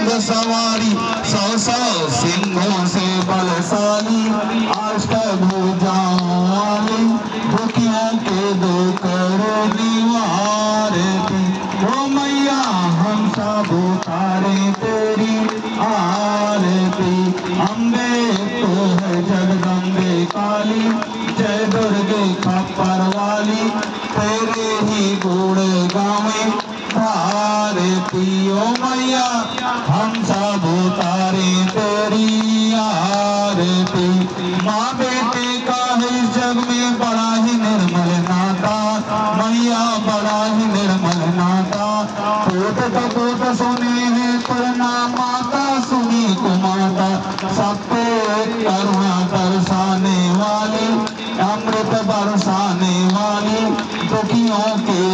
सवारी, सौ सौ सिंहों से बलशाली, अष्टभुजाओं वाली, दुखियों के दुख निवारती। ओ मैया हम सब उतारे तेरी आरती। अम्बे तो है जगदम्बे काली, जय दुर्गे खप्पर वाली, तेरे ही गुण गावे भारती। ओ मैया हम सब उतारे तेरी आरती। माँ बेटे का इस जग में बड़ा ही निर्मल नाता, मैया बड़ा ही निर्मल नाता। कोट कपूट सुने हैं प्रणाम माता, सुनी को माता, सब पे करुणा बरसाने वाली, अमृत बरसाने वाली, दुखियों के